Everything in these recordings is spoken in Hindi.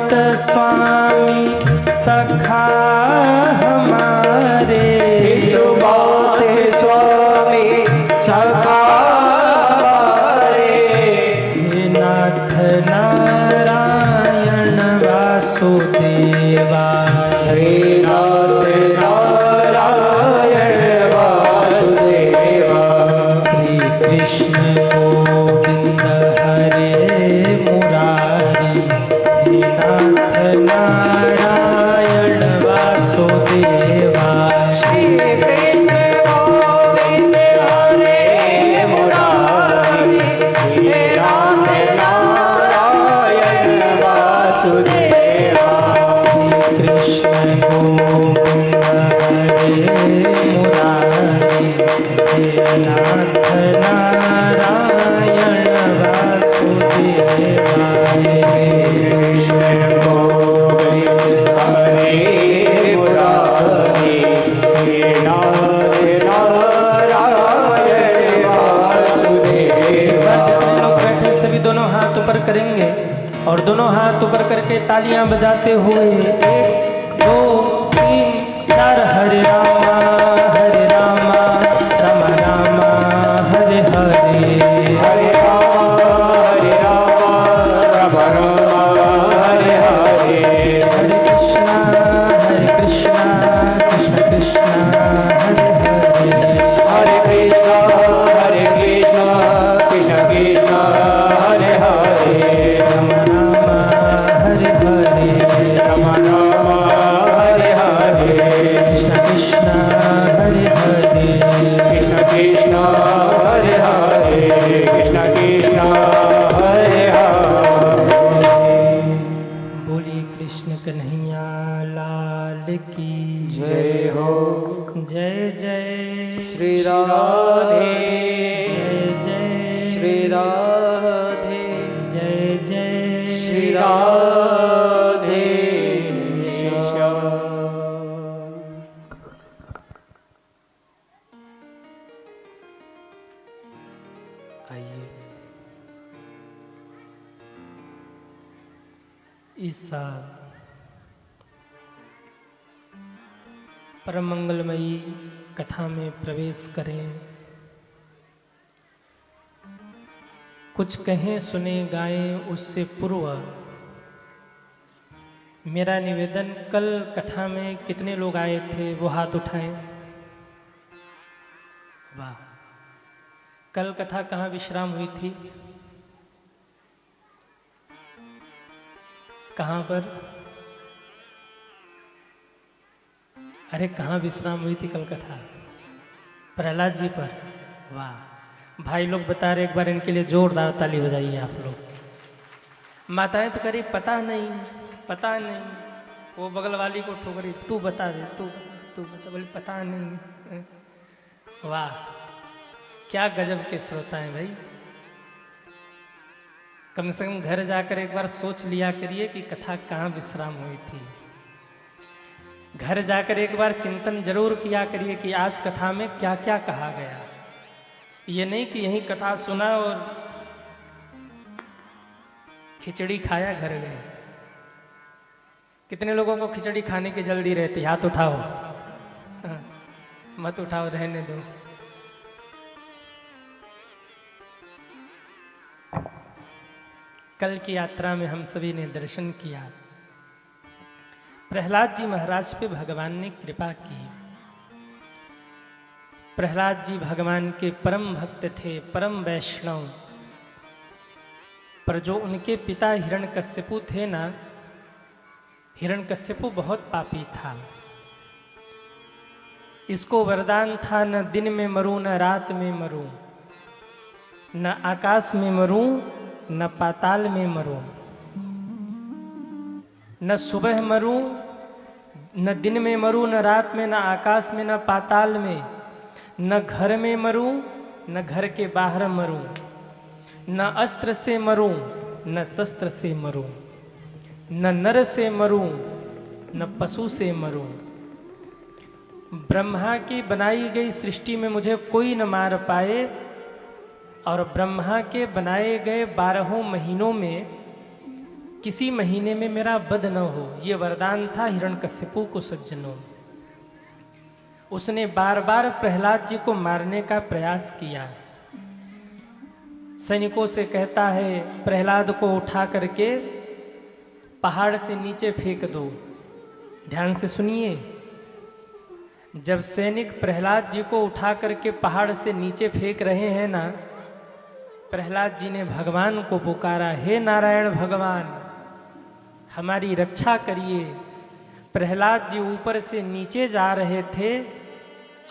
बहुत स्वामी सखा हमारे, हिंदू बहुत स्वामी सखा हमारे। हे नाथ नारायण वासुदेवा, हे नाथ नारायण वासुदेवा। श्री कृष्ण गोविंद हरे मुरारी, हे नाथ नारायण वासुदेवा। श्री कृष्ण गोविंद हरे मुरारी, हे नाथ नारायण वासुदेवा। श्री कृष्ण गोविंद हरे मुरारी, हे नाथ नारायण वासुदेवा। कृष्ण गोविंद हरे मुरारी, हे नाथ नारायण वासुदेवा। जितने लोग बैठे सभी दोनों हाथ ऊपर करेंगे और दोनों हाथ ऊपर करके तालियां बजाते हुए 1 2 3 4 हरे रामा राम राम हरे हरे, हरे राम राम हरे हरे। हरे कृष्णा कृष्ण कृष्ण हरे हरे, हरे कृष्ण कृष्ण कृष्ण हरे हरे। राम हरे हरे, राम राम हरे हरे। कृष्ण कृष्ण हरे हरे, कृष्ण कृष्ण हरे हरे। कृष्ण कृष्ण हरे हरे। बोलिए कृष्ण कन्हैया लाल की जय हो। जय जय श्री राधे, जय जय श्री राधे, जय जय श्री राधे श्याम। आइए ईसा परम मंगलमयी कथा में प्रवेश करें। कुछ कहें सुने गाएं उससे पूर्व मेरा निवेदन, कल कथा में कितने लोग आए थे वो हाथ उठाएं। वाह, कल कथा कहाँ विश्राम हुई थी? कहाँ पर? अरे कहाँ विश्राम हुई थी कल कथा? प्रहलाद जी पर। वाह, भाई लोग बता रहे, एक बार इनके लिए जोरदार ताली बजाइए आप लोग। माताएं तो करी पता नहीं पता नहीं, वो बगल वाली को ठोकरी, तू बता दे, तू बता, बोली पता नहीं। वाह, क्या गजब के श्रोता हैं भाई। कम से कम घर जाकर एक बार सोच लिया करिए कि कथा कहाँ विश्राम हुई थी। घर जाकर एक बार चिंतन जरूर किया करिए कि आज कथा में क्या क्या कहा गया। ये नहीं कि यही कथा सुना और खिचड़ी खाया घर गए। कितने लोगों को खिचड़ी खाने की जल्दी रहती? हाथ उठाओ। मत उठाओ, रहने दो। कल की यात्रा में हम सभी ने दर्शन किया, प्रहलाद जी महाराज पे भगवान ने कृपा की। प्रहलाद जी भगवान के परम भक्त थे, परम वैष्णव। पर जो उनके पिता हिरण्यकश्यपु थे ना, हिरण्यकश्यपु बहुत पापी था। इसको वरदान था, न दिन में मरूं न रात में मरूं, न आकाश में मरूं न पाताल में मरूं, न सुबह मरूं न दिन में मरूं, न रात में, न आकाश में, न पाताल में, न घर में मरूं न घर के बाहर मरूं, न अस्त्र से मरूं न शस्त्र से मरूं, न नर से मरूं न पशु से मरूं। ब्रह्मा की बनाई गई सृष्टि में मुझे कोई न मार पाए, और ब्रह्मा के बनाए गए 12 महीनों में किसी महीने में मेरा वध न हो, ये वरदान था हिरण्यकश्यपु को सज्जनों। उसने बार बार प्रहलाद जी को मारने का प्रयास किया। सैनिकों से कहता है प्रहलाद को उठा करके पहाड़ से नीचे फेंक दो। ध्यान से सुनिए, जब सैनिक प्रहलाद जी को उठा करके पहाड़ से नीचे फेंक रहे हैं ना, प्रहलाद जी ने भगवान को पुकारा, हे नारायण भगवान हमारी रक्षा करिए। प्रहलाद जी ऊपर से नीचे जा रहे थे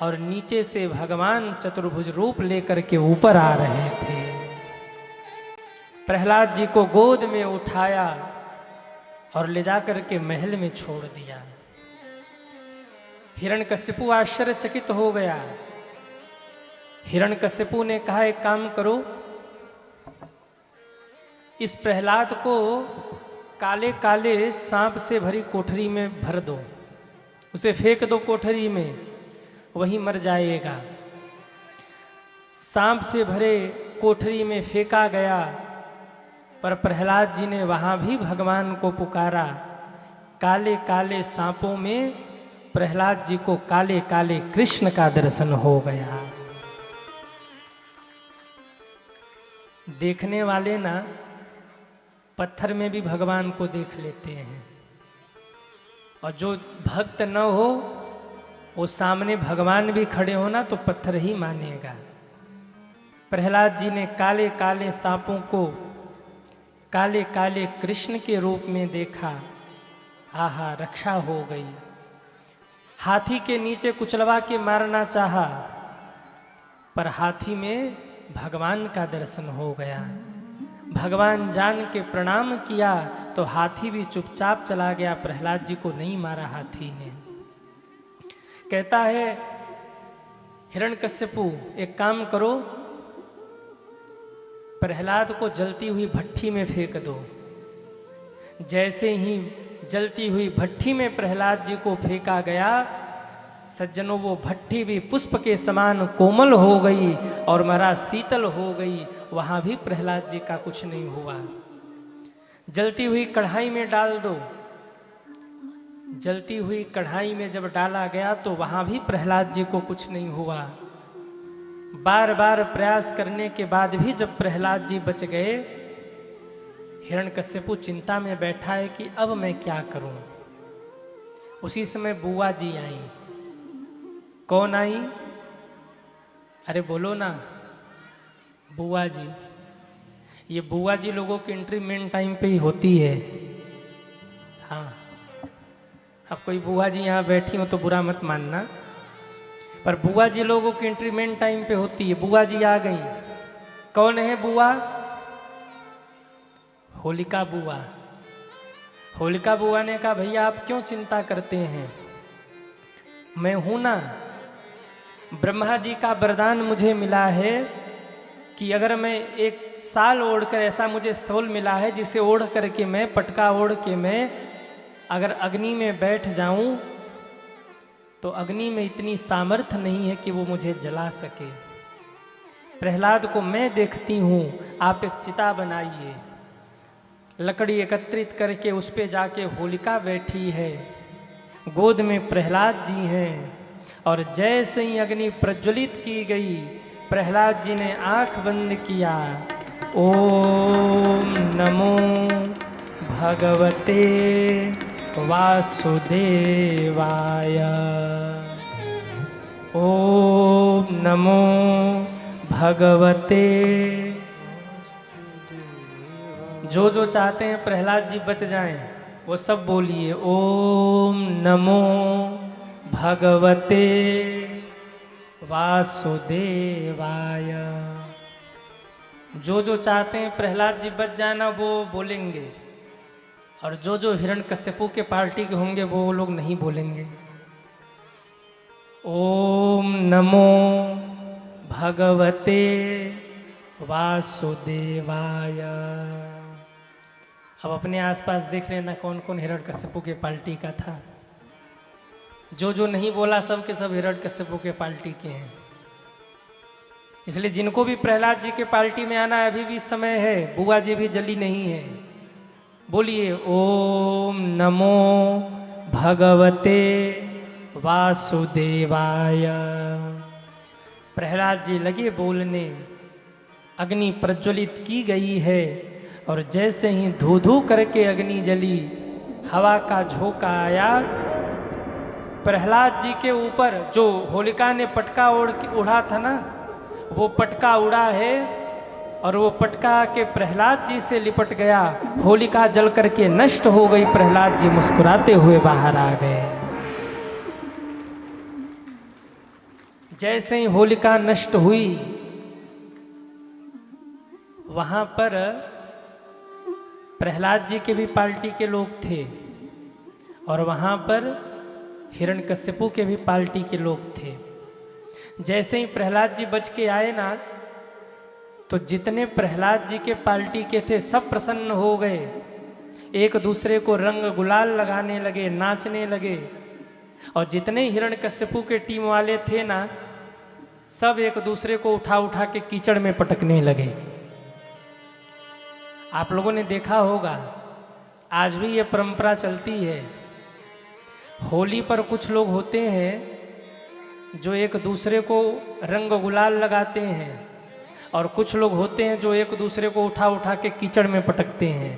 और नीचे से भगवान चतुर्भुज रूप लेकर के ऊपर आ रहे थे। प्रहलाद जी को गोद में उठाया और ले जाकर के महल में छोड़ दिया। हिरण्यकश्यपु आश्चर्यचकित हो गया। हिरण्यकश्यपु ने कहा एक काम करो, इस प्रहलाद को काले काले सांप से भरी कोठरी में भर दो, उसे फेंक दो कोठरी में, वही मर जाएगा। सांप से भरे कोठरी में फेंका गया, पर प्रहलाद जी ने वहाँ भी भगवान को पुकारा। काले काले सांपों में प्रहलाद जी को काले काले कृष्ण का दर्शन हो गया। देखने वाले ना पत्थर में भी भगवान को देख लेते हैं, और जो भक्त न हो वो सामने भगवान भी खड़े हो ना तो पत्थर ही मानेगा। प्रहलाद जी ने काले काले सांपों को काले काले कृष्ण के रूप में देखा। आहा, रक्षा हो गई। हाथी के नीचे कुचलवा के मारना चाहा, पर हाथी में भगवान का दर्शन हो गया। भगवान जान के प्रणाम किया तो हाथी भी चुपचाप चला गया। प्रहलाद जी को नहीं मारा हाथी ने। कहता है हिरण्यकश्यपु एक काम करो, प्रहलाद को जलती हुई भट्ठी में फेंक दो। जैसे ही जलती हुई भट्ठी में प्रहलाद जी को फेंका गया, सज्जनों वो भट्ठी भी पुष्प के समान कोमल हो गई और महाराज शीतल हो गई। वहां भी प्रहलाद जी का कुछ नहीं हुआ। जलती हुई कढ़ाई में डाल दो। जलती हुई कढ़ाई में जब डाला गया तो वहां भी प्रहलाद जी को कुछ नहीं हुआ। बार बार प्रयास करने के बाद भी जब प्रहलाद जी बच गए, हिरण्यकश्यपु चिंता में बैठा है कि अब मैं क्या करूं। उसी समय बुआ जी आई। कौन आई? अरे बोलो ना, बुआ जी। ये बुआ जी लोगों की एंट्री मेन टाइम पे ही होती है। हाँ, अब कोई बुआ जी यहाँ बैठी हो तो बुरा मत मानना, पर बुआ जी लोगों की एंट्री मेन टाइम पे होती है। बुआ जी आ गई। कौन है बुआ? होलिका बुआ। होलिका बुआ ने कहा भैया आप क्यों चिंता करते हैं, मैं हूं ना। ब्रह्मा जी का वरदान मुझे मिला है कि अगर मैं एक साल ओढ़कर, ऐसा मुझे सोल मिला है जिसे ओढ़ करके मैं, पटका ओढ़ के मैं अगर अग्नि में बैठ जाऊं तो अग्नि में इतनी सामर्थ्य नहीं है कि वो मुझे जला सके। प्रहलाद को मैं देखती हूँ, आप एक चिता बनाइए। लकड़ी एकत्रित करके उस पे जाके होलिका बैठी है, गोद में प्रहलाद जी हैं, और जैसे ही अग्नि प्रज्वलित की गई, प्रहलाद जी ने आंख बंद किया। ओम नमो भगवते वासुदेवाय। ओम नमो भगवते। जो जो चाहते हैं प्रहलाद जी बच जाएं, वो सब बोलिए ओम नमो भगवते वासुदेवाय। जो जो चाहते हैं प्रहलाद जी बच जाना वो बोलेंगे, और जो जो हिरण्यकश्यपु के पार्टी के होंगे वो लोग नहीं बोलेंगे। ओम नमो भगवते वासुदेवाय। अब अपने आसपास देख लेना कौन कौन हिरण्यकश्यपु के पार्टी का था। जो जो नहीं बोला सब के सब हिरण्यकश्यपु के पार्टी के हैं। इसलिए जिनको भी प्रहलाद जी के पार्टी में आना है, अभी भी समय है। बुआ जी भी जली नहीं है। बोलिए ओम नमो भगवते वासुदेवाय। प्रहलाद जी लगे बोलने, अग्नि प्रज्वलित की गई है और जैसे ही धू धू करके अग्नि जली, हवा का झोंका आया, प्रहलाद जी के ऊपर जो होलिका ने पटका उड़ा था ना, वो पटका उड़ा है और वो पटका के प्रहलाद जी से लिपट गया। होलिका जल करके नष्ट हो गई, प्रहलाद जी मुस्कुराते हुए बाहर आ गए। जैसे ही होलिका नष्ट हुई, वहां पर प्रहलाद जी के भी पार्टी के लोग थे और वहां पर हिरण्यकश्यपु के भी पार्टी के लोग थे। जैसे ही प्रहलाद जी बच के आए ना, तो जितने प्रहलाद जी के पार्टी के थे सब प्रसन्न हो गए, एक दूसरे को रंग गुलाल लगाने लगे, नाचने लगे। और जितने हिरण्यकश्यपु के टीम वाले थे ना, सब एक दूसरे को उठा उठा के कीचड़ में पटकने लगे। आप लोगों ने देखा होगा, आज भी ये परंपरा चलती है। होली पर कुछ लोग होते हैं जो एक दूसरे को रंग गुलाल लगाते हैं, और कुछ लोग होते हैं जो एक दूसरे को उठा उठा के कीचड़ में पटकते हैं।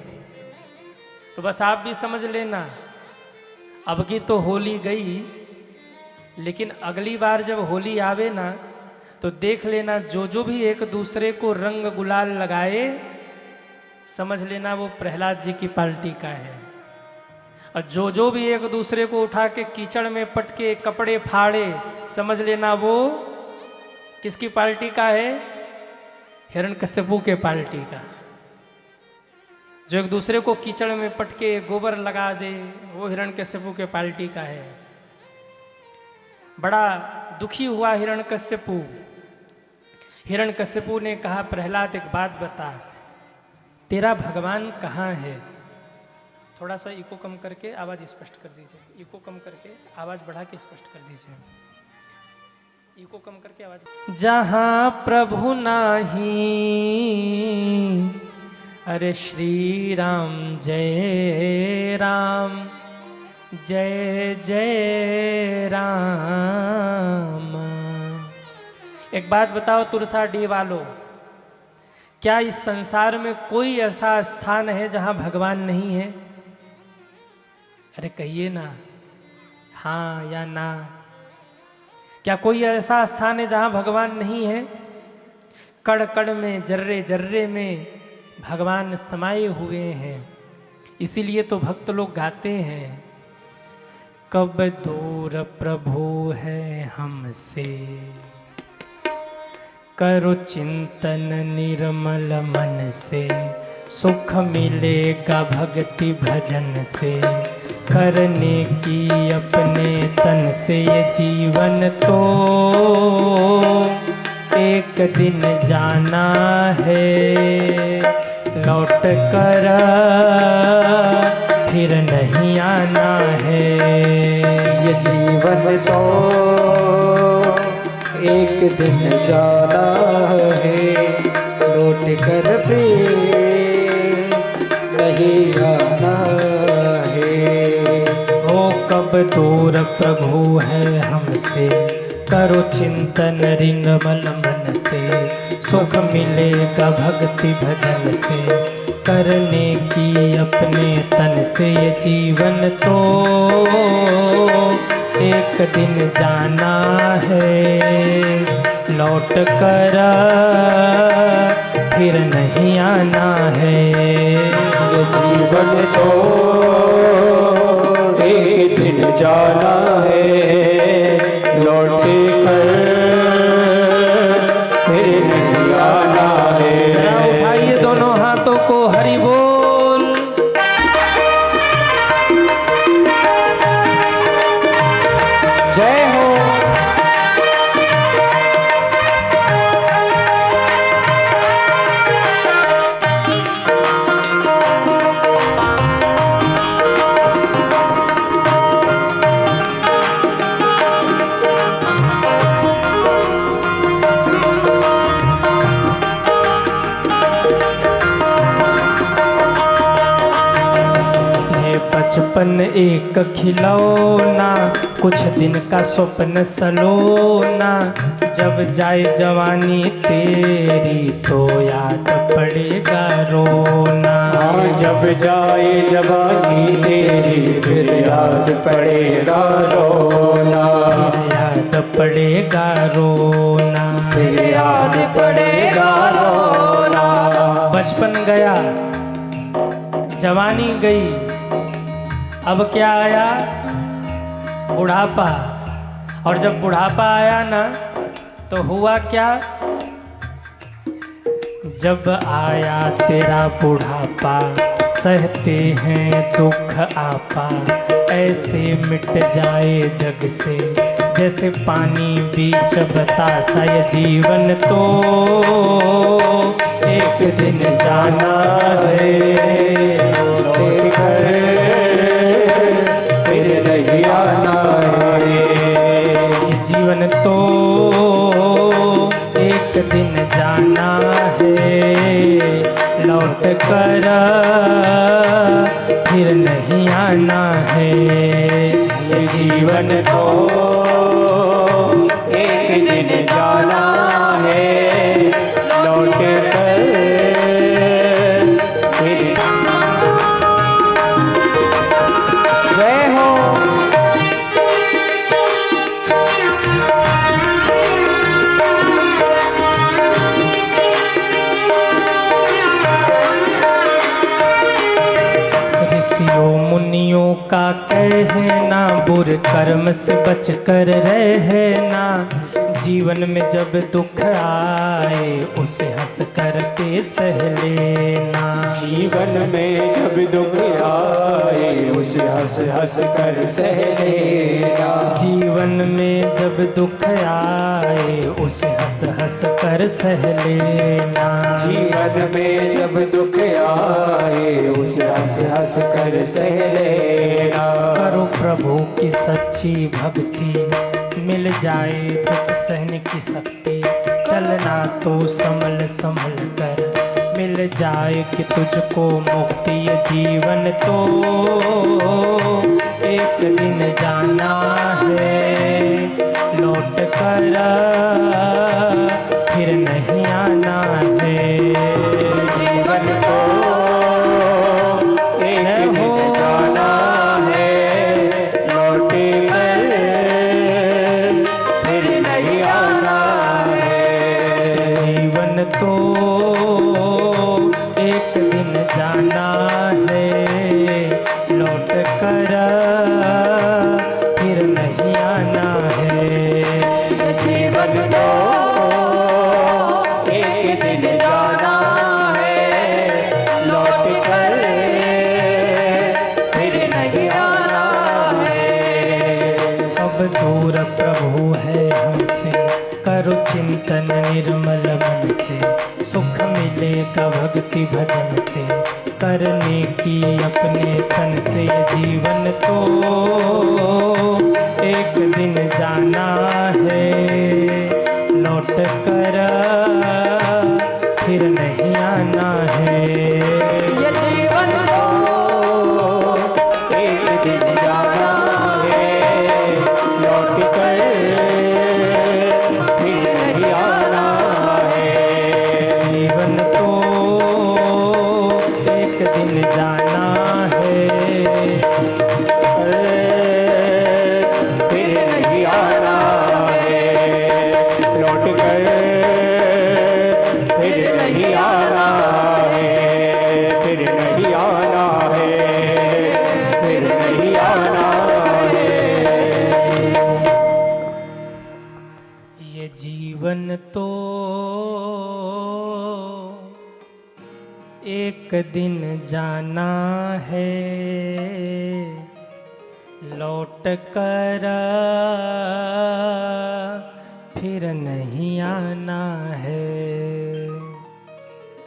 तो बस आप भी समझ लेना, अब की तो होली गई, लेकिन अगली बार जब होली आवे ना, तो देख लेना जो भी एक दूसरे को रंग गुलाल लगाए, समझ लेना वो प्रहलाद जी की पार्टी का है। और जो भी एक दूसरे को उठा के कीचड़ में पटके कपड़े फाड़े, समझ लेना वो किसकी पार्टी का है? हिरण्यकश्यपु के पार्टी का। जो एक दूसरे को कीचड़ में पटके गोबर लगा दे, वो हिरण्यकश्यपु के पार्टी का है। बड़ा दुखी हुआ हिरण्यकश्यपु। हिरण्यकश्यपु ने कहा, प्रहलाद एक बात बता, तेरा भगवान कहाँ है? थोड़ा सा इको कम करके आवाज़ स्पष्ट कर दीजिए, इको कम करके आवाज़ बढ़ा के स्पष्ट कर दीजिए, इको कम करके आवाज़। जहाँ प्रभु नाही, अरे श्री राम जय राम, जय जय राम। एक बात बताओ तुरसाडी वालों, क्या इस संसार में कोई ऐसा स्थान है जहां भगवान नहीं है? अरे कहिए ना, हाँ या ना। क्या कोई ऐसा स्थान है जहां भगवान नहीं है? कण कण में, जर्रे जर्रे में भगवान समाये हुए हैं। इसीलिए तो भक्त लोग गाते हैं, कब दूर प्रभु है हमसे, करो चिंतन निर्मल मन से, सुख मिलेगा भक्ति भजन से, करने की अपने तन से ये जीवन तो एक दिन जाना है, लौट कर फिर नहीं आना है। ये जीवन तो एक दिन जाना है, लौट कर फिर नहीं आना है। हो कब दूर प्रभु है हमसे, करो चिंतन निर्मल मन से, सुख मिलेगा भक्ति भजन से, करने की अपने तन से ये जीवन तो एक दिन जाना है, लौट कर फिर नहीं आना है। ये जीवन तो एक दिन जाना है, लौट कर फिर नहीं आना है। जरा उठाइए दोनों हाथों को, हरि बोल। जय हो। बचपन एक खिलौना, कुछ दिन का स्वप्न सलोना। जब जाए जवानी तेरी तो याद पड़ेगा रोना। जब जाए जवानी तेरी फिर याद पड़ेगा रोना। फिर याद पड़ेगा रोना। फिर याद पड़ेगा रोना। बचपन गया, जवानी गई, अब क्या आया? बुढ़ापा। और जब बुढ़ापा आया ना तो हुआ क्या? जब आया तेरा बुढ़ापा, सहते हैं दुख आपा। ऐसे मिट जाए जग से जैसे पानी बीच बतासा। ये जीवन तो एक दिन जाना है, लौट कर फिर नहीं आना है। ये जीवन तो एक दिन जाना है, लौट कर फिर नहीं आना है। ये जीवन तो एक दिन जाना है, लौट कर फिर। जय हो। ऋषियों मुनियों का कहना, बुरे कर्म से बच कर रहना। जीवन में जब दुख आए उसे हंस कर के सह लेना। जीवन में जब दुख आए उसे हंस हंस कर सह लेना। जीवन में जब दुख आए उसे हंस हंस कर सह लेना। जीवन में जब दुख आए उसे हंस हंस कर सह लेना। करो प्रभु की सच्ची भक्ति, मिल जाए दुख सहने की शक्ति। चलना तो संभल संभल कर, मिल जाए कि तुझको मुक्ति। ये जीवन तो एक दिन जाना है, लौट कर फिर नहीं आना है। जीवन को एक दिन जाना है, लौट कर फिर नहीं आना है। जीवन तो एक दिन जाना है, लौट कर फिर नहीं आना है। जीवन तो एक दिन जाना है, लौट कर फिर नहीं आना है। अब दूर प्रभु है हमसे, करो चिंतन निर्मल मन से। सुख मिलेगा भक्ति भजन से, करने की अपने तन से। ये जीवन तो एक दिन जाना है, लौट कर फिर नहीं आना है। ये जीवन तो एक दिन जाना है, लौट कर फिर नहीं आना है। जीवन तो एक दिन जाना है, फिर नहीं आना है। लौट कर फिर नहीं आना है। फिर नहीं आना है। फिर नहीं आना है। ये जीवन तो एक दिन जाना है, लौट कर फिर नहीं आना है।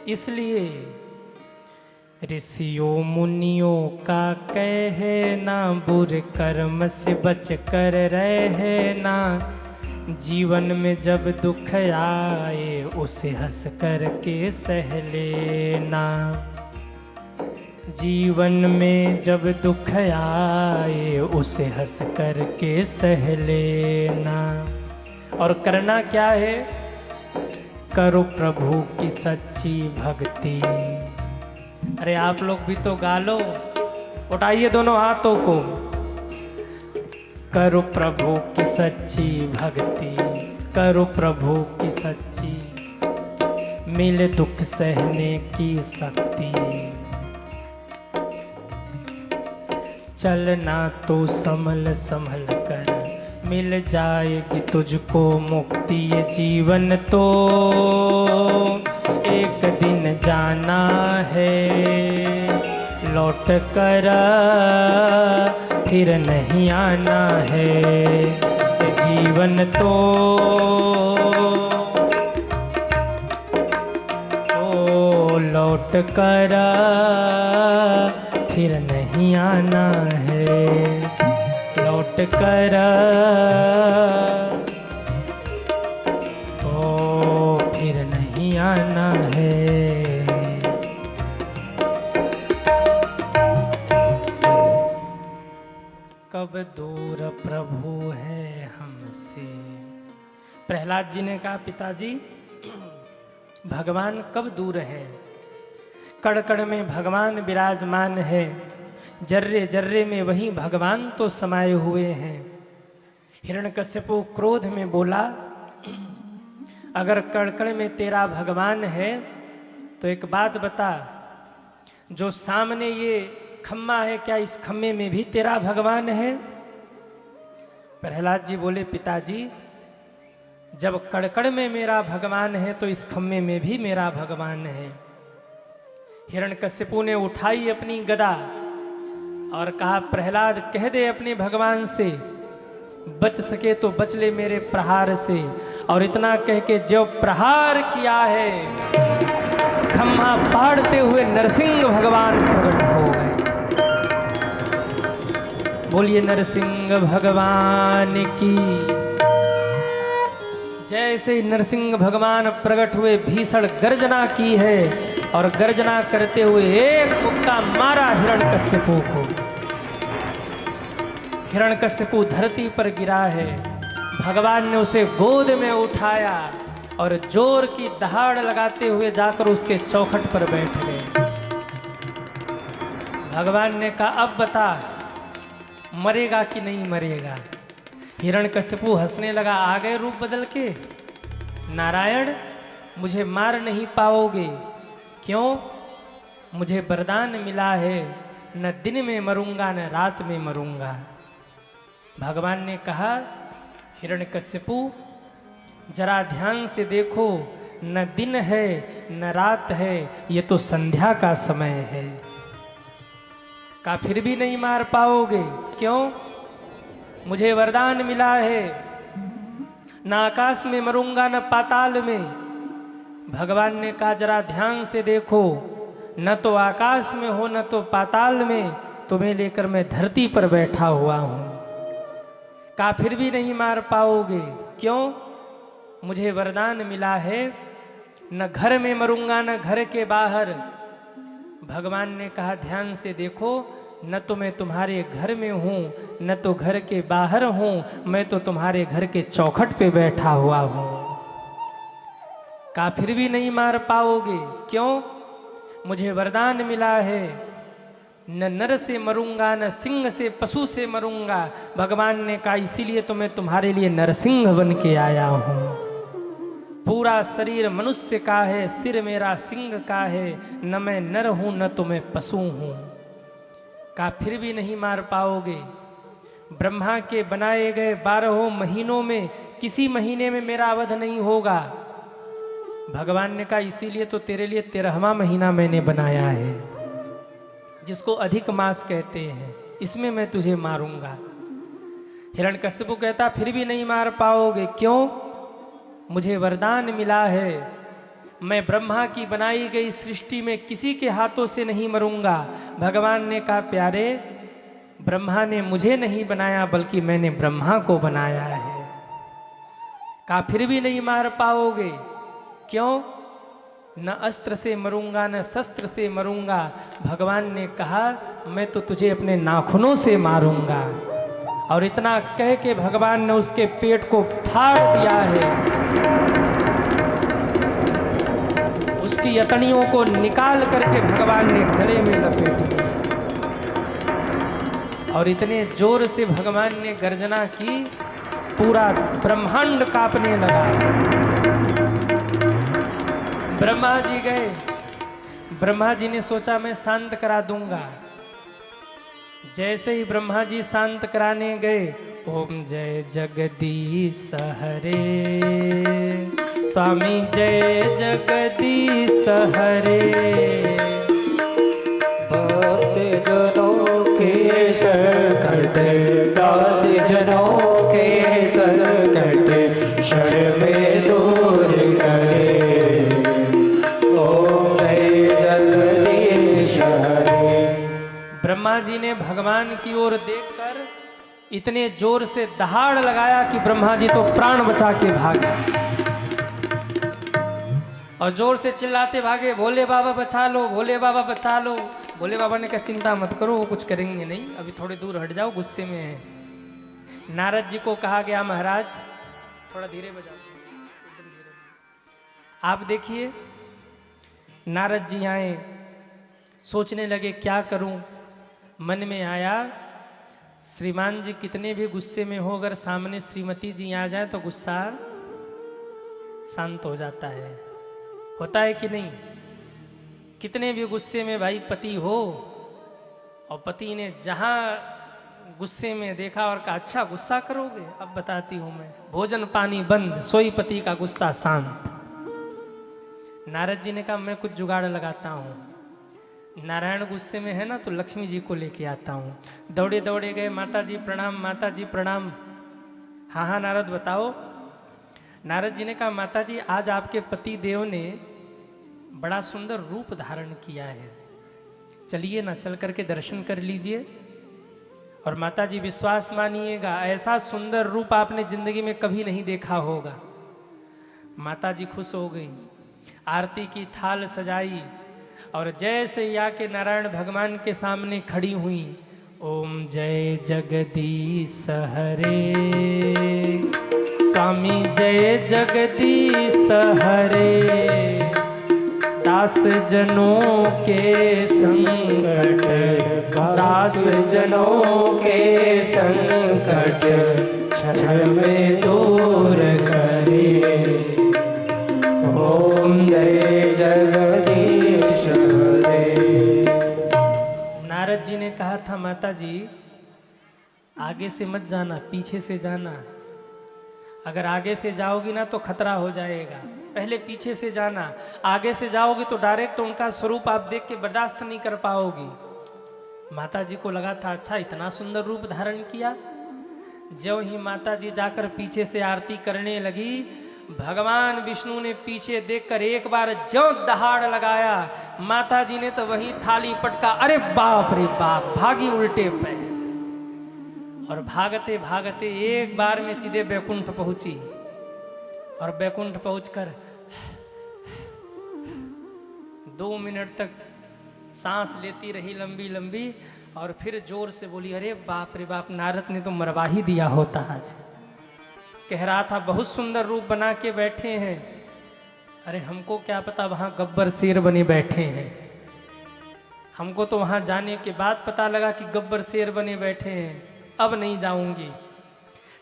इसलिए ऋषियों मुनियों का कहना, बुरे कर्म से बच कर रहना। जीवन में जब दुख आए उसे हंस कर के सह लेना। जीवन में जब दुख आए उसे हंस कर के सह लेना। और करना क्या है? करो प्रभु की सच्ची भक्ति। अरे आप लोग भी तो गा लो, उठाइए दोनों हाथों को। करो प्रभु की सच्ची भक्ति, करो प्रभु की सच्ची, मिले दुख सहने की शक्ति। चलना तो संभल संभल कर, मिल जाएगी तुझको मुक्ति। ये जीवन तो एक दिन जाना है, लौट कर फिर नहीं आना है। ये जीवन तो लौट कर फिर नहीं आना है, लौट कर फिर नहीं आना है। कब दूर प्रभु है हमसे। प्रहलाद जी ने कहा, पिताजी भगवान कब दूर है? कण कण में भगवान विराजमान है, जर्रे जर्रे में वही भगवान तो समाये हुए हैं। हिरण्यकश्यपु क्रोध में बोला, अगर कण कण में तेरा भगवान है तो एक बात बता, जो सामने ये खम्मा है, क्या इस खम्मे में भी तेरा भगवान है? प्रहलाद जी बोले, पिताजी जब कड़कड़ में मेरा भगवान है तो इस खम्मे में भी मेरा भगवान है। हिरण्यकश्यपु ने उठाई अपनी गदा और कहा, प्रहलाद कह दे अपने भगवान से, बच सके तो बच ले मेरे प्रहार से। और इतना कह के जो प्रहार किया है, खम्मा पाड़ते हुए नरसिंह भगवान प्रकट हो गए। बोलिए नरसिंह भगवान की। जैसे ही नरसिंह भगवान प्रकट हुए, भीषण गर्जना की है और गर्जना करते हुए एक मुक्का मारा हिरण्यकश्यपु को। हिरण्यकश्यपु धरती पर गिरा है। भगवान ने उसे गोद में उठाया और जोर की दहाड़ लगाते हुए जाकर उसके चौखट पर बैठ गए। भगवान ने कहा, अब बता मरेगा कि नहीं मरेगा? हिरण्यकश्यपु हंसने लगा, आ गए रूप बदल के। नारायण मुझे मार नहीं पाओगे, क्यों? मुझे वरदान मिला है, न दिन में मरूंगा न रात में मरूंगा। भगवान ने कहा, हिरण्यकश्यपु जरा ध्यान से देखो, न दिन है न रात है, ये तो संध्या का समय है। का फिर भी नहीं मार पाओगे, क्यों? मुझे वरदान मिला है, न आकाश में मरूंगा न पाताल में। भगवान ने कहा, जरा ध्यान से देखो, न तो आकाश में हो न तो पाताल में, तुम्हें लेकर मैं धरती पर बैठा हुआ हूं। का फिर भी नहीं मार पाओगे, क्यों? मुझे वरदान मिला है, न घर में मरूंगा न घर के बाहर। भगवान ने कहा, ध्यान से देखो, न तो मैं तुम्हारे घर में हूं न तो घर के बाहर हूं, मैं तो तुम्हारे घर के चौखट पे बैठा हुआ हूं। का फिर भी नहीं मार पाओगे, क्यों? मुझे वरदान मिला है, न नर से मरूंगा न सिंह से पशु से मरूंगा। भगवान ने कहा, इसीलिए तो मैं तुम्हारे लिए नरसिंह बन के आया हूं। पूरा शरीर मनुष्य का है, सिर मेरा सिंह का है, न मैं नर हूं न तो मैं पशु हूं। का फिर भी नहीं मार पाओगे? ब्रह्मा के बनाए गए 12 महीनों में किसी महीने में मेरा वध नहीं होगा। भगवान ने कहा, इसीलिए तो तेरे लिए 13वां महीना मैंने बनाया है, जिसको अधिक मास कहते हैं, इसमें मैं तुझे मारूंगा। हिरण्यकश्यपु कहता, फिर भी नहीं मार पाओगे, क्यों? मुझे वरदान मिला है, मैं ब्रह्मा की बनाई गई सृष्टि में किसी के हाथों से नहीं मरूंगा। भगवान ने कहा, प्यारे ब्रह्मा ने मुझे नहीं बनाया बल्कि मैंने ब्रह्मा को बनाया है। कहा फिर भी नहीं मार पाओगे, क्यों? न अस्त्र से मरूंगा न शस्त्र से मरूंगा, भगवान ने कहा मैं तो तुझे अपने नाखूनों से मारूंगा। और इतना कह के भगवान ने उसके पेट को फाड़ दिया है, उसकी अतड़ियों को निकाल करके भगवान ने गले में लपेट दिया। और इतने जोर से भगवान ने गर्जना की, पूरा ब्रह्मांड कांपने लगा। ब्रह्मा जी गए, ब्रह्मा जी ने सोचा मैं शांत करा दूंगा। जैसे ही ब्रह्मा जी शांत कराने गए, ओम जय जगदीश हरे, स्वामी जय जगदीश हरे। भक्त जनों के संकट, दास जनों के संकट, क्षण में दूर करे। ओम जय जगदीश हरे। ब्रह्मा जी ने भगवान की ओर देखकर इतने जोर से दहाड़ लगाया कि ब्रह्मा जी तो प्राण बचा के भागे और जोर से चिल्लाते भागे, भोले बाबा बचा लो, भोले बाबा बचा लो। भोले बाबा ने कहा चिंता मत करो, वो कुछ करेंगे नहीं, अभी थोड़े दूर हट जाओ, गुस्से में है। नारद जी को कहा गया महाराज थोड़ा धीरे बजाओ, एकदम धीरे। आप देखिए नारद जी आए, सोचने लगे क्या करूं। मन में आया श्रीमान जी कितने भी गुस्से में हो, अगर सामने श्रीमती जी आ जाए तो गुस्सा शांत हो जाता है, होता है कि नहीं। कितने भी गुस्से में भाई पति हो, और पति ने जहां गुस्से में देखा और कहा अच्छा गुस्सा करोगे, अब बताती हूं मैं, भोजन पानी बंद, सोई पति का गुस्सा शांत। नारद जी ने कहा मैं कुछ जुगाड़ लगाता हूं, नारायण गुस्से में है ना तो लक्ष्मी जी को लेके आता हूँ। दौड़े दौड़े गए, माता जी प्रणाम, माता जी प्रणाम। हाँ हाँ नारद बताओ। नारद जी ने कहा माता जी आज आपके पति देव ने बड़ा सुंदर रूप धारण किया है, चलिए ना चल करके दर्शन कर लीजिए। और माता जी विश्वास मानिएगा ऐसा सुंदर रूप आपने जिंदगी में कभी नहीं देखा होगा। माता जी खुश हो गई, आरती की थाल सजाई और जैसे ही आके नारायण भगवान के सामने खड़ी हुई, ओम जय जगदीश हरे, स्वामी जय जगदीश हरे। दास जनों के संकट, दास जनों के संकट, क्षण में दूर करे। ओम जय जगदीश हरे। नारद जी ने कहा था माता जी आगे से मत जाना, पीछे से जाना। अगर आगे से जाओगी ना तो खतरा हो जाएगा, पहले पीछे से जाना। आगे से जाओगी तो डायरेक्ट उनका स्वरूप आप देख के बर्दाश्त नहीं कर पाओगी। माता जी को लगा था अच्छा इतना सुंदर रूप धारण किया। जो ही माता जी जाकर पीछे से आरती करने लगी, भगवान विष्णु ने पीछे देखकर एक बार ज्यों दहाड़ लगाया, माता जी ने तो वही थाली पटका, अरे बाप रे बाप, भागी उल्टे पैर। और भागते भागते एक बार में सीधे बैकुंठ पहुंची। और बैकुंठ पहुंचकर 2 मिनट तक सांस लेती रही लंबी लंबी, और फिर जोर से बोली अरे बाप रे बाप, नारद ने तो मरवा ही दिया होता आज। कह रहा था बहुत सुंदर रूप बना के बैठे हैं, अरे हमको क्या पता वहां गब्बर शेर बने बैठे हैं। हमको तो वहां जाने के बाद पता लगा कि गब्बर शेर बने बैठे हैं, अब नहीं जाऊंगी।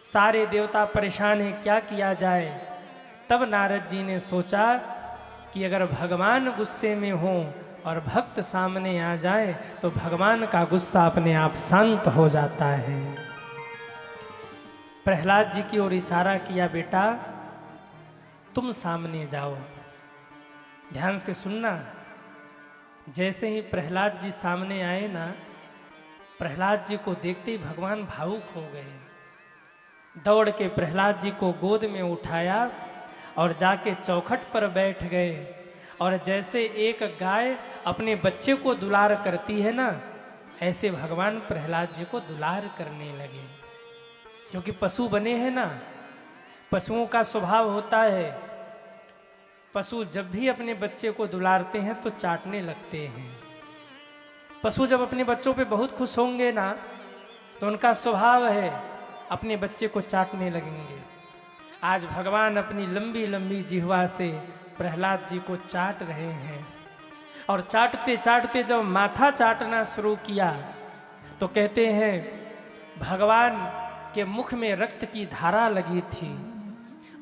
सारे देवता परेशान हैं, क्या किया जाए। तब नारद जी ने सोचा कि अगर भगवान गुस्से में हो और भक्त सामने आ जाए तो भगवान का गुस्सा अपने आप शांत हो जाता है। प्रहलाद जी की ओर इशारा किया, बेटा तुम सामने जाओ। ध्यान से सुनना। जैसे ही प्रहलाद जी सामने आए ना, प्रहलाद जी को देखते ही भगवान भावुक हो गए। दौड़ के प्रहलाद जी को गोद में उठाया और जाके चौखट पर बैठ गए। और जैसे एक गाय अपने बच्चे को दुलार करती है ना, ऐसे भगवान प्रहलाद जी को दुलार करने लगे। क्योंकि पशु बने हैं ना, पशुओं का स्वभाव होता है पशु जब भी अपने बच्चे को दुलारते हैं तो चाटने लगते हैं। पशु जब अपने बच्चों पे बहुत खुश होंगे ना तो उनका स्वभाव है अपने बच्चे को चाटने लगेंगे। आज भगवान अपनी लंबी लंबी जिह्वा से प्रहलाद जी को चाट रहे हैं और चाटते चाटते जब माथा चाटना शुरू किया तो कहते हैं भगवान के मुख में रक्त की धारा लगी थी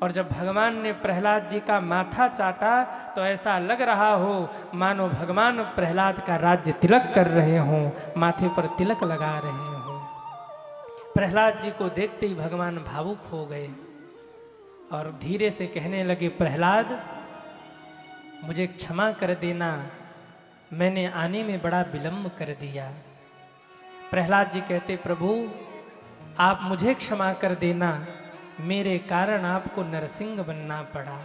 और जब भगवान ने प्रहलाद जी का माथा चाटा तो ऐसा लग रहा हो मानो भगवान प्रहलाद का राज्य तिलक कर रहे हों, माथे पर तिलक लगा रहे हों। प्रहलाद जी को देखते ही भगवान भावुक हो गए और धीरे से कहने लगे, प्रहलाद मुझे क्षमा कर देना, मैंने आने में बड़ा विलंब कर दिया। प्रहलाद जी कहते, प्रभु आप मुझे क्षमा कर देना, मेरे कारण आपको नरसिंह बनना पड़ा,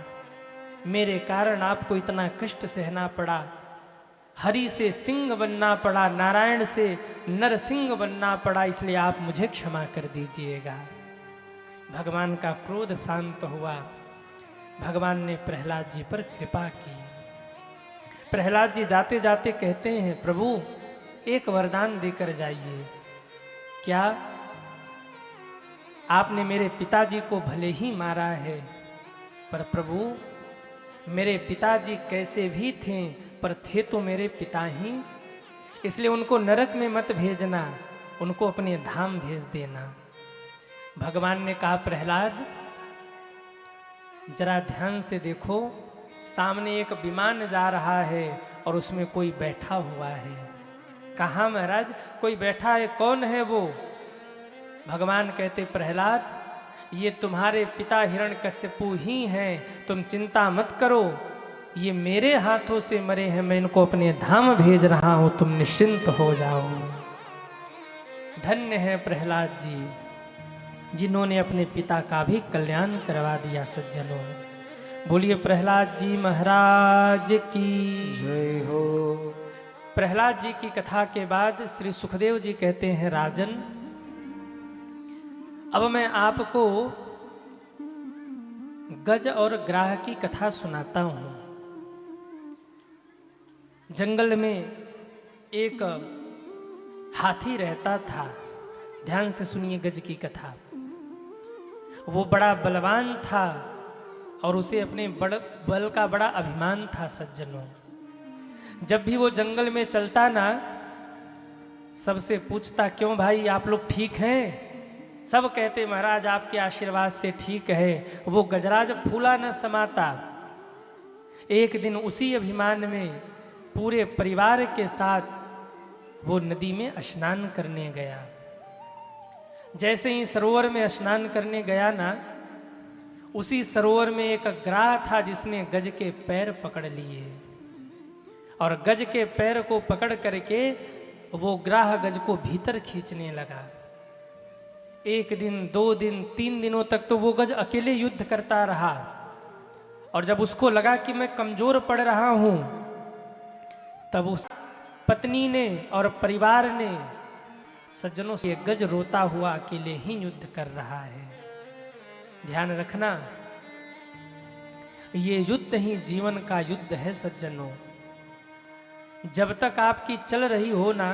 मेरे कारण आपको इतना कष्ट सहना पड़ा, हरि से सिंह बनना पड़ा, नारायण से नरसिंह बनना पड़ा, इसलिए आप मुझे क्षमा कर दीजिएगा। भगवान का क्रोध शांत हुआ, भगवान ने प्रहलाद जी पर कृपा की। प्रहलाद जी जाते जाते कहते हैं, प्रभु एक वरदान देकर जाइए। क्या? आपने मेरे पिताजी को भले ही मारा है, पर प्रभु मेरे पिताजी कैसे भी थे पर थे तो मेरे पिता ही, इसलिए उनको नरक में मत भेजना, उनको अपने धाम भेज देना। भगवान ने कहा, प्रहलाद जरा ध्यान से देखो, सामने एक विमान जा रहा है और उसमें कोई बैठा हुआ है। कहाँ महाराज? कोई बैठा है, कौन है वो? भगवान कहते, प्रहलाद ये तुम्हारे पिता हिरण्यकश्यपु ही हैं, तुम चिंता मत करो, ये मेरे हाथों से मरे हैं, मैं इनको अपने धाम भेज रहा हूं, तुम निश्चिंत हो जाओ। धन्य है प्रहलाद जी जिन्होंने अपने पिता का भी कल्याण करवा दिया। सज्जनों, बोलिए प्रहलाद जी महाराज की जय हो। प्रहलाद जी की कथा के बाद श्री सुखदेव जी कहते हैं, राजन अब मैं आपको गज और ग्राह की कथा सुनाता हूं। जंगल में एक हाथी रहता था। ध्यान से सुनिए गज की कथा। वो बड़ा बलवान था और उसे अपने बल का बड़ा अभिमान था। सज्जनों, जब भी वो जंगल में चलता ना, सबसे पूछता, क्यों भाई आप लोग ठीक हैं? सब कहते, महाराज आपके आशीर्वाद से ठीक है। वो गजराज फूला न समाता। एक दिन उसी अभिमान में पूरे परिवार के साथ वो नदी में स्नान करने गया। जैसे ही सरोवर में स्नान करने गया ना, उसी सरोवर में एक ग्राह था जिसने गज के पैर पकड़ लिए और गज के पैर को पकड़ करके वो ग्राह गज को भीतर खींचने लगा। एक दिन, 2 दिन, 3 दिनों तक तो वो गज अकेले युद्ध करता रहा और जब उसको लगा कि मैं कमजोर पड़ रहा हूं, तब उस पत्नी ने और परिवार ने, सज्जनों से, गज रोता हुआ अकेले ही युद्ध कर रहा है। ध्यान रखना, ये युद्ध ही जीवन का युद्ध है। सज्जनों, जब तक आपकी चल रही हो ना,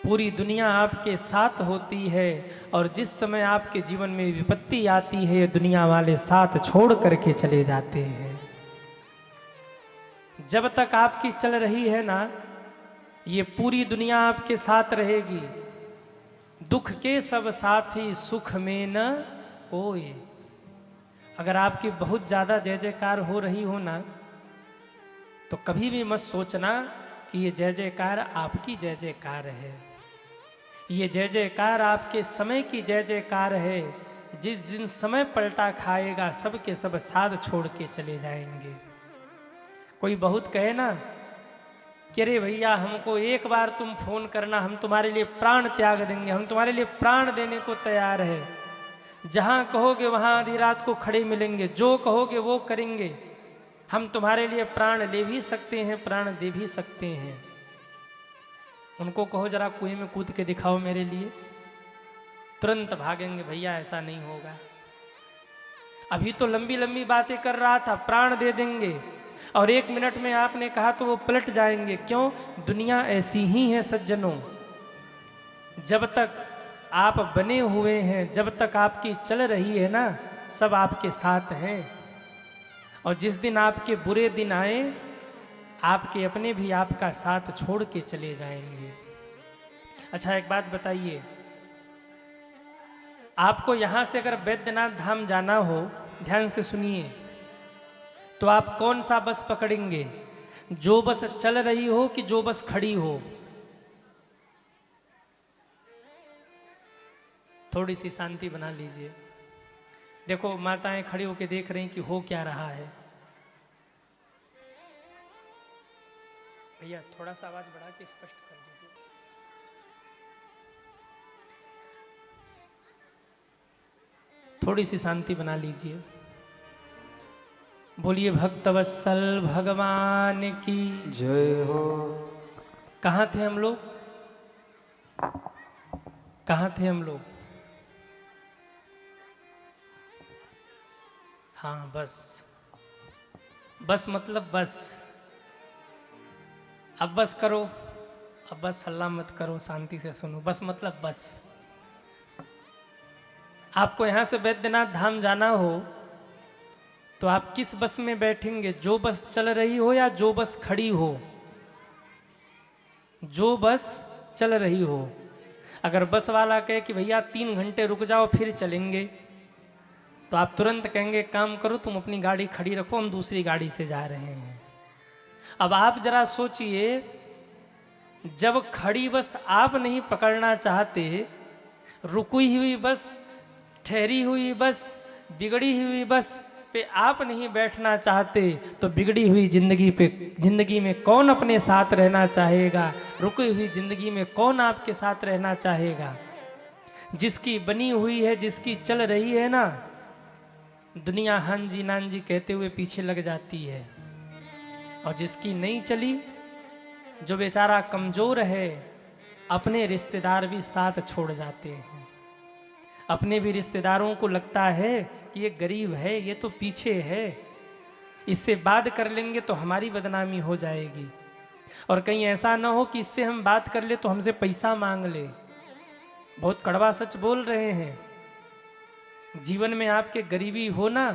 पूरी दुनिया आपके साथ होती है और जिस समय आपके जीवन में विपत्ति आती है, दुनिया वाले साथ छोड़ करके चले जाते हैं। जब तक आपकी चल रही है ना, ये पूरी दुनिया आपके साथ रहेगी। दुख के सब साथी, सुख में न कोई। अगर आपकी बहुत ज्यादा जय जयकार हो रही हो ना, तो कभी भी मत सोचना कि ये जय जयकार आपकी जय जयकार है। ये जय जयकार आपके समय की जय जयकार है। जिस दिन समय पलटा खाएगा, सब के सब साथ छोड़ के चले जाएंगे। कोई बहुत कहे ना कि अरे भैया हमको एक बार तुम फोन करना, हम तुम्हारे लिए प्राण त्याग देंगे, हम तुम्हारे लिए प्राण देने को तैयार है। जहां कहोगे वहां आधी रात को खड़े मिलेंगे, जो कहोगे वो करेंगे। हम तुम्हारे लिए प्राण ले भी सकते हैं, प्राण दे भी सकते हैं। उनको कहो जरा कुएं में कूद के दिखाओ मेरे लिए, तुरंत भागेंगे, भैया ऐसा नहीं होगा। अभी तो लंबी लंबी बातें कर रहा था, प्राण दे देंगे, और 1 मिनट में आपने कहा तो वो पलट जाएंगे। क्यों? दुनिया ऐसी ही है सज्जनों। जब तक आप बने हुए हैं, जब तक आपकी चल रही है ना, सब आपके साथ हैं। और जिस दिन आपके बुरे दिन आए, आपके अपने भी आपका साथ छोड़ के चले जाएंगे। अच्छा, एक बात बताइए, आपको यहाँ से अगर बैद्यनाथ धाम जाना हो, ध्यान से सुनिए, तो आप कौन सा बस पकड़ेंगे? जो बस चल रही हो कि जो बस खड़ी हो? थोड़ी सी शांति बना लीजिए। देखो, माताएं खड़ी होकर देख रही कि हो क्या रहा है। भैया थोड़ा सा आवाज बढ़ा के स्पष्ट कर दीजिए। थोड़ी सी शांति बना लीजिए। बोलिए भक्तवत्सल भगवान की जय हो। कहाँ थे हम लोग? कहाँ थे हम लोग? हाँ, बस। बस मतलब बस। अब बस करो, अब बस हल्ला मत करो, शांति से सुनो। बस मतलब बस। आपको यहाँ से बैद्यनाथ धाम जाना हो तो आप किस बस में बैठेंगे? जो बस चल रही हो या जो बस खड़ी हो? जो बस चल रही हो। अगर बस वाला कहे कि भैया 3 घंटे रुक जाओ फिर चलेंगे, तो आप तुरंत कहेंगे काम करो, तुम अपनी गाड़ी खड़ी रखो, हम दूसरी गाड़ी से जा रहे हैं। अब आप जरा सोचिए, जब खड़ी बस आप नहीं पकड़ना चाहते, रुकी हुई बस, ठहरी हुई बस, बिगड़ी हुई बस पे आप नहीं बैठना चाहते, तो बिगड़ी हुई जिंदगी में कौन अपने साथ रहना चाहेगा? रुकी हुई जिंदगी में कौन आपके साथ रहना चाहेगा? जिसकी बनी हुई है, जिसकी चल रही है ना, दुनिया हाँ जी नान जी कहते हुए पीछे लग जाती है। और जिसकी नहीं चली, जो बेचारा कमजोर है, अपने रिश्तेदार भी साथ छोड़ जाते हैं। अपने भी रिश्तेदारों को लगता है कि ये गरीब है, ये तो पीछे है, इससे बात कर लेंगे तो हमारी बदनामी हो जाएगी। और कहीं ऐसा ना हो कि इससे हम बात कर ले तो हमसे पैसा मांग ले। बहुत कड़वा सच बोल रहे हैं। जीवन में आपके गरीबी हो ना,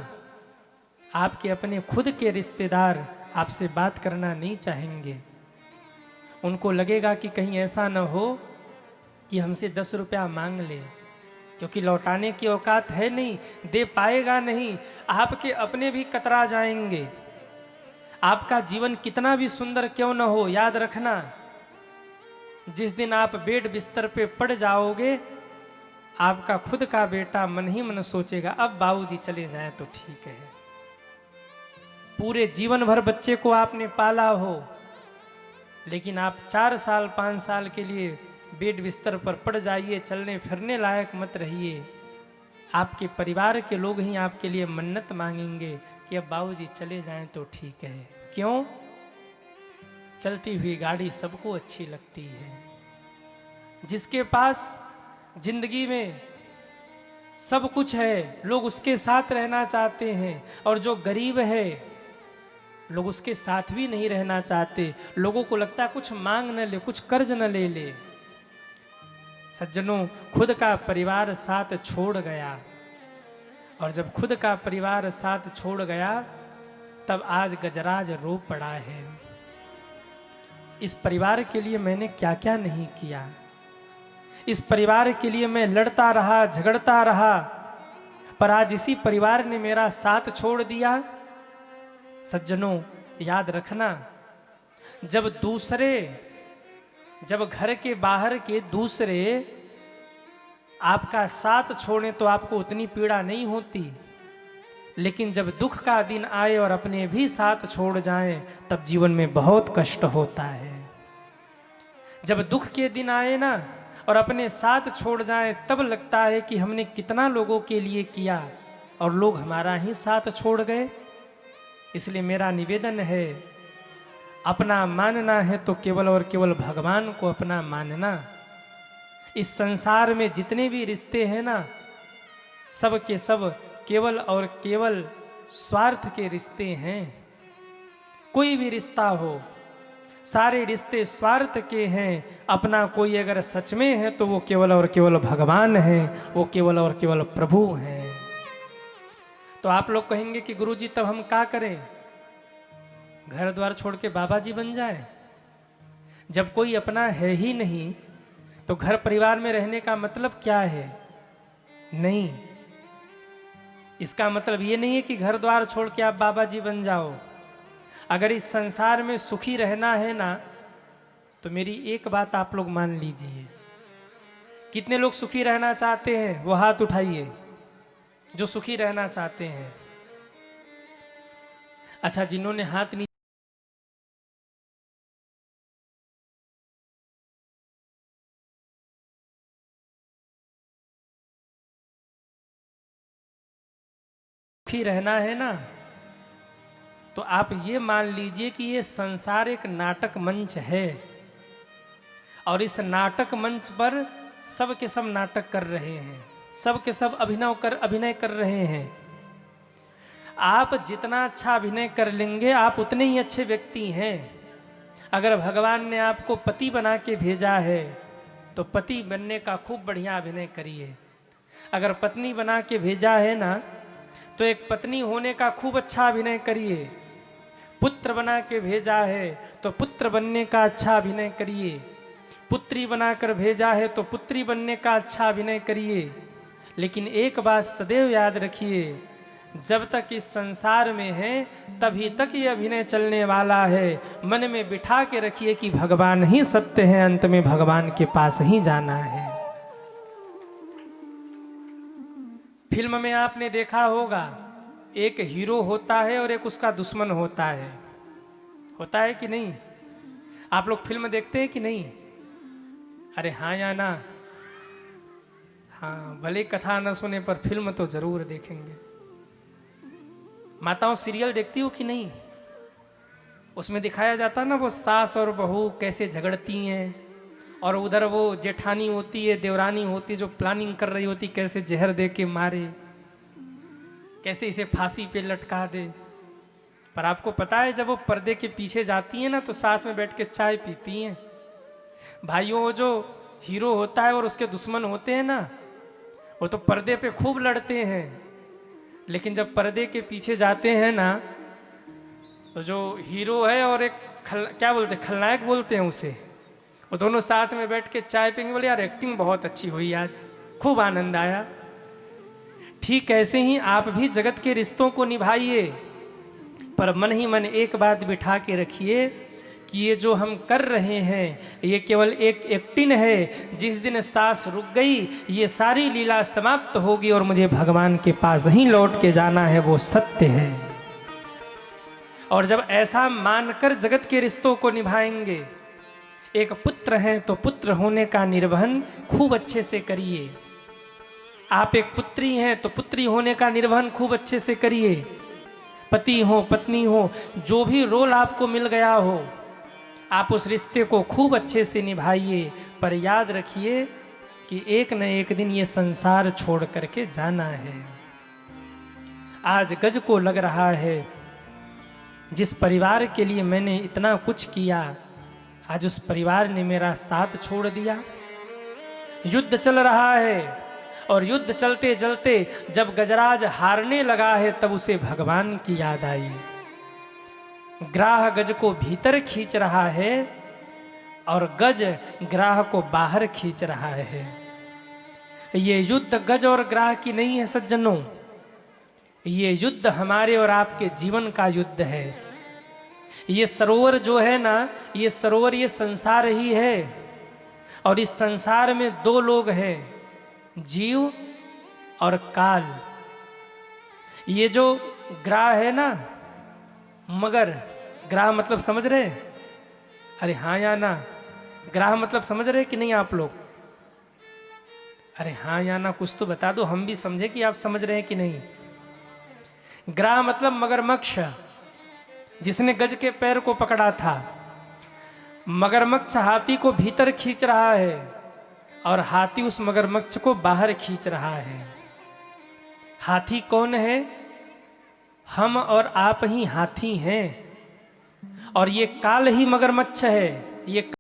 आपके अपने खुद के रिश्तेदार आपसे बात करना नहीं चाहेंगे। उनको लगेगा कि कहीं ऐसा ना हो कि हमसे 10 रुपया मांग ले, क्योंकि लौटाने की औकात है नहीं, दे पाएगा नहीं। आपके अपने भी कतरा जाएंगे। आपका जीवन कितना भी सुंदर क्यों न हो, याद रखना, जिस दिन आप बेड बिस्तर पे पड़ जाओगे, आपका खुद का बेटा मन ही मन सोचेगा अब बाबूजी चले जाए तो ठीक है। पूरे जीवन भर बच्चे को आपने पाला हो, लेकिन आप 4 साल 5 साल के लिए बेड बिस्तर पर पड़ जाइए, चलने फिरने लायक मत रहिए, आपके परिवार के लोग ही आपके लिए मन्नत मांगेंगे कि अब बाबूजी चले जाएं तो ठीक है। क्यों? चलती हुई गाड़ी सबको अच्छी लगती है। जिसके पास जिंदगी में सब कुछ है, लोग उसके साथ रहना चाहते हैं, और जो गरीब है, लोग उसके साथ भी नहीं रहना चाहते। लोगों को लगता है कुछ मांग न ले, कुछ कर्ज न ले ले। सज्जनों, खुद का परिवार साथ छोड़ गया, और जब खुद का परिवार साथ छोड़ गया, तब आज गजराज रो पड़ा है। इस परिवार के लिए मैंने क्या क्या नहीं किया, इस परिवार के लिए मैं लड़ता रहा, झगड़ता रहा, पर आज इसी परिवार ने मेरा साथ छोड़ दिया। सज्जनों, याद रखना, जब घर के बाहर के दूसरे आपका साथ छोड़ें तो आपको उतनी पीड़ा नहीं होती, लेकिन जब दुख का दिन आए और अपने भी साथ छोड़ जाएं, तब जीवन में बहुत कष्ट होता है। जब दुख के दिन आए ना और अपने साथ छोड़ जाएं, तब लगता है कि हमने कितना लोगों के लिए किया और लोग हमारा ही साथ छोड़ गए। इसलिए मेरा निवेदन है, अपना मानना है तो केवल और केवल भगवान को अपना मानना। इस संसार में जितने भी रिश्ते हैं ना, सब के सब केवल और केवल स्वार्थ के रिश्ते हैं। कोई भी रिश्ता हो, सारे रिश्ते स्वार्थ के हैं। अपना कोई अगर सच में है तो वो केवल और केवल भगवान है, वो केवल और केवल प्रभु हैं। तो आप लोग कहेंगे कि गुरुजी तब हम क्या करें, घर द्वार छोड़ के बाबा जी बन जाए? जब कोई अपना है ही नहीं तो घर परिवार में रहने का मतलब क्या है? नहीं, इसका मतलब ये नहीं है कि घर द्वार छोड़ के आप बाबा जी बन जाओ। अगर इस संसार में सुखी रहना है ना, तो मेरी एक बात आप लोग मान लीजिए। कितने लोग सुखी रहना चाहते हैं वो हाथ उठाइए, जो सुखी रहना चाहते हैं। अच्छा, जिन्होंने हाथ नहीं सुखी रहना है ना, तो आप ये मान लीजिए कि ये संसार एक नाटक मंच है और इस नाटक मंच पर सब के सब नाटक कर रहे हैं, सब के सब अभिनय कर रहे हैं। आप जितना अच्छा अभिनय कर लेंगे आप उतने ही अच्छे व्यक्ति हैं। अगर भगवान ने आपको पति बना के भेजा है तो पति बनने का खूब बढ़िया अभिनय करिए। अगर पत्नी बना के भेजा है ना, तो एक पत्नी होने का खूब अच्छा अभिनय करिए। पुत्र बना के भेजा है तो पुत्र बनने का अच्छा अभिनय करिए। पुत्री बनाकर भेजा है तो पुत्री बनने का अच्छा अभिनय करिए। लेकिन एक बात सदैव याद रखिए, जब तक इस संसार में है तभी तक ये अभिनय चलने वाला है। मन में बिठा के रखिए कि भगवान ही सत्य है, अंत में भगवान के पास ही जाना है। फिल्म में आपने देखा होगा, एक हीरो होता है और एक उसका दुश्मन होता है कि नहीं? आप लोग फिल्म देखते हैं कि नहीं? अरे हाँ या ना? हाँ, भले कथा न सुने पर फिल्म तो जरूर देखेंगे। माताओं सीरियल देखती हो कि नहीं? उसमें दिखाया जाता ना, वो सास और बहू कैसे झगड़ती हैं और उधर वो जेठानी होती है, देवरानी होती है, जो प्लानिंग कर रही होती कैसे जहर दे के मारे, कैसे इसे फांसी पे लटका दे। पर आपको पता है जब वो पर्दे के पीछे जाती है ना तो साथ में बैठ के चाय पीती हैं। भाइयों, जो हीरो होता है और उसके दुश्मन होते हैं ना, वो तो पर्दे पे खूब लड़ते हैं, लेकिन जब पर्दे के पीछे जाते हैं ना तो जो हीरो है और एक क्या बोलते हैं, खलनायक बोलते हैं उसे, वो दोनों साथ में बैठ के चाय पीएंगे। बोले यार एक्टिंग बहुत अच्छी हुई आज, खूब आनंद आया। ठीक ऐसे ही आप भी जगत के रिश्तों को निभाइए, पर मन ही मन एक बात बिठा के रखिए कि ये जो हम कर रहे हैं ये केवल एक एक्टिंग है। जिस दिन सांस रुक गई ये सारी लीला समाप्त होगी और मुझे भगवान के पास ही लौट के जाना है, वो सत्य है। और जब ऐसा मानकर जगत के रिश्तों को निभाएंगे, एक पुत्र है तो पुत्र होने का निर्वहन खूब अच्छे से करिए। आप एक पुत्री हैं तो पुत्री होने का निर्वहन खूब अच्छे से करिए। पति हो पत्नी हो, जो भी रोल आपको मिल गया हो, आप उस रिश्ते को खूब अच्छे से निभाइए। पर याद रखिए कि एक न एक दिन ये संसार छोड़ करके जाना है। आज गज को लग रहा है जिस परिवार के लिए मैंने इतना कुछ किया, आज उस परिवार ने मेरा साथ छोड़ दिया। युद्ध चल रहा है और युद्ध चलते चलते जब गजराज हारने लगा है तब उसे भगवान की याद आई। ग्राह गज को भीतर खींच रहा है और गज ग्राह को बाहर खींच रहा है। ये युद्ध गज और ग्राह की नहीं है सज्जनों, ये युद्ध हमारे और आपके जीवन का युद्ध है। ये सरोवर जो है ना, ये सरोवर ये संसार ही है और इस संसार में दो लोग हैं, जीव और काल। ये जो ग्राह है ना, मगर ग्राह मतलब समझ रहे? अरे हाँ या ना? ग्राह मतलब समझ रहे कि नहीं आप लोग? अरे हाँ या ना कुछ तो बता दो, हम भी समझे कि आप समझ रहे हैं कि नहीं। ग्राह मतलब मगरमच्छ, जिसने गज के पैर को पकड़ा था। मगरमच्छ हाथी को भीतर खींच रहा है और हाथी उस मगरमच्छ को बाहर खींच रहा है। हाथी कौन है? हम और आप ही हाथी हैं, और ये काल ही मगरमच्छ है। ये